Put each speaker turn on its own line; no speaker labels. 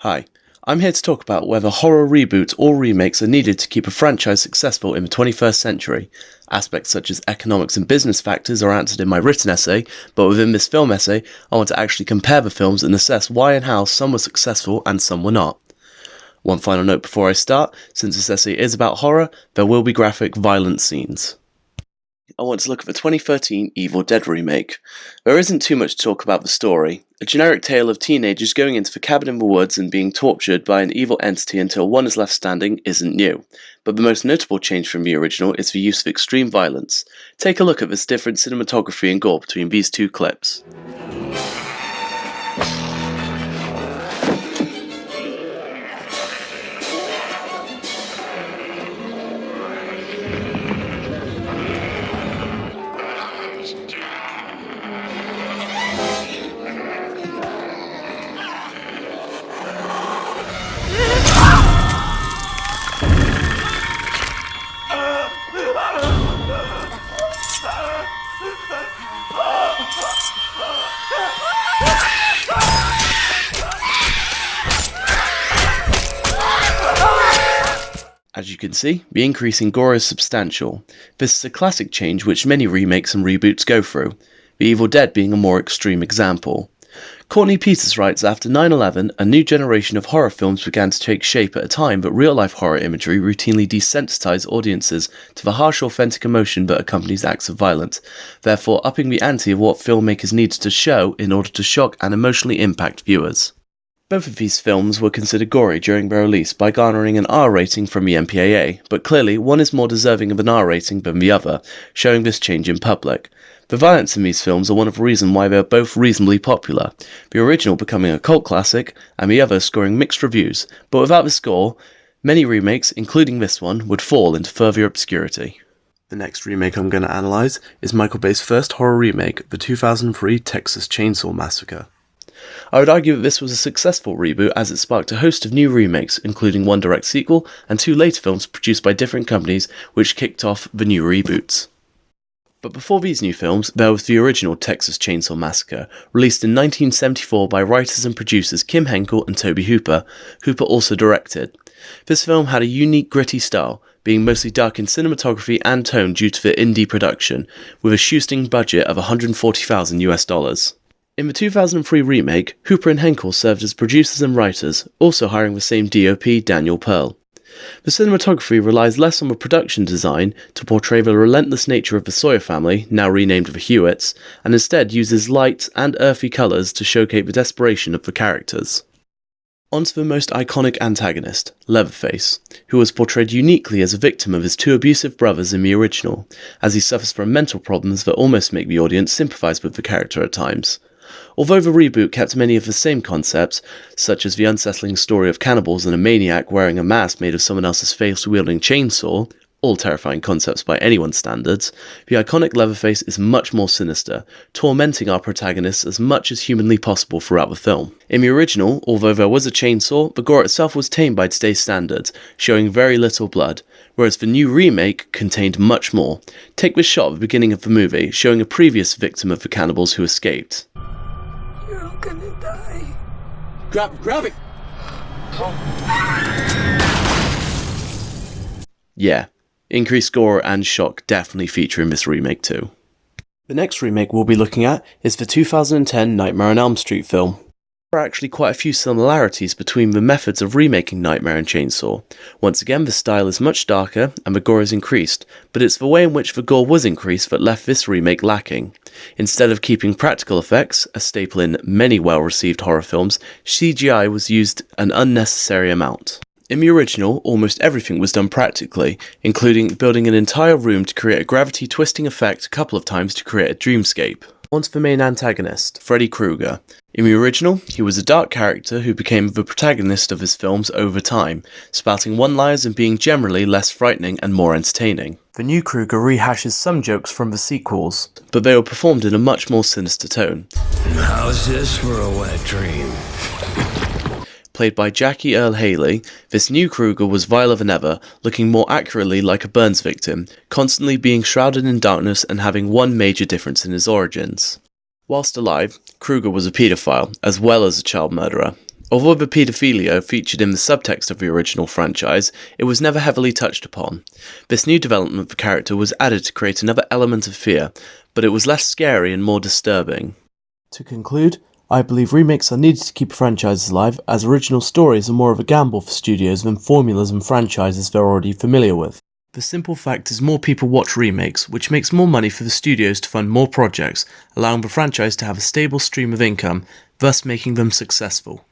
Hi, I'm here to talk about whether horror reboots or remakes are needed to keep a franchise successful in the 21st century. Aspects such as economics and business factors are answered in my written essay, but within this film essay, I want to actually compare the films and assess why and how some were successful and some were not. One final note before I start, since this essay is about horror, there will be graphic, violent scenes. I want to look at the 2013 Evil Dead remake. There isn't too much to talk about the story. A generic tale of teenagers going into the cabin in the woods and being tortured by an evil entity until one is left standing isn't new. But the most notable change from the original is the use of extreme violence. Take a look at this different cinematography and gore between these two clips. As you can see, the increase in gore is substantial. This is a classic change which many remakes and reboots go through, The Evil Dead being a more extreme example. Courtney Peters writes, after 9/11, a new generation of horror films began to take shape at a time that real-life horror imagery routinely desensitized audiences to the harsh authentic emotion that accompanies acts of violence, therefore upping the ante of what filmmakers needed to show in order to shock and emotionally impact viewers. Both of these films were considered gory during their release by garnering an R rating from the MPAA, but clearly one is more deserving of an R rating than the other, showing this change in public. The violence in these films are one of the reasons why they are both reasonably popular, the original becoming a cult classic, and the other scoring mixed reviews, but without the score, many remakes, including this one, would fall into further obscurity. The next remake I'm going to analyse is Michael Bay's first horror remake, the 2003 Texas Chainsaw Massacre. I would argue that this was a successful reboot as it sparked a host of new remakes, including one direct sequel and two later films produced by different companies which kicked off the new reboots. But before these new films, there was the original Texas Chainsaw Massacre, released in 1974 by writers and producers Kim Henkel and Tobe Hooper. Hooper also directed. This film had a unique gritty style, being mostly dark in cinematography and tone due to the indie production, with a shoestring budget of $140,000. In the 2003 remake, Hooper and Henkel served as producers and writers, also hiring the same DOP, Daniel Pearl. The cinematography relies less on the production design to portray the relentless nature of the Sawyer family, now renamed the Hewitts, and instead uses light and earthy colours to showcase the desperation of the characters. On to the most iconic antagonist, Leatherface, who was portrayed uniquely as a victim of his two abusive brothers in the original, as he suffers from mental problems that almost make the audience sympathise with the character at times. Although the reboot kept many of the same concepts, such as the unsettling story of cannibals and a maniac wearing a mask made of someone else's face-wielding chainsaw, all terrifying concepts by anyone's standards, the iconic Leatherface is much more sinister, tormenting our protagonists as much as humanly possible throughout the film. In the original, although there was a chainsaw, the gore itself was tame by today's standards, showing very little blood, whereas the new remake contained much more. Take this shot at the beginning of the movie, showing a previous victim of the cannibals who escaped.
Gonna die.
Grab it!
Yeah, increased gore and shock definitely feature in this remake too. The next remake we'll be looking at is the 2010 Nightmare on Elm Street film. There are actually quite a few similarities between the methods of remaking Nightmare and Chainsaw. Once again, the style is much darker and the gore is increased, but it's the way in which the gore was increased that left this remake lacking. Instead of keeping practical effects, a staple in many well-received horror films, CGI was used an unnecessary amount. In the original, almost everything was done practically, including building an entire room to create a gravity-twisting effect a couple of times to create a dreamscape. On to the main antagonist, Freddy Krueger. In the original, he was a dark character who became the protagonist of his films over time, spouting one-liners and being generally less frightening and more entertaining. The new Krueger rehashes some jokes from the sequels, but they were performed in a much more sinister tone.
How's this for a wet dream?
Played by Jackie Earle Haley, this new Krueger was viler than ever, looking more accurately like a Burns victim, constantly being shrouded in darkness and having one major difference in his origins. Whilst alive, Krueger was a paedophile, as well as a child murderer. Although the paedophilia featured in the subtext of the original franchise, it was never heavily touched upon. This new development of the character was added to create another element of fear, but it was less scary and more disturbing. To conclude, I believe remakes are needed to keep franchises alive, as original stories are more of a gamble for studios than formulas and franchises they're already familiar with. The simple fact is more people watch remakes, which makes more money for the studios to fund more projects, allowing the franchise to have a stable stream of income, thus making them successful.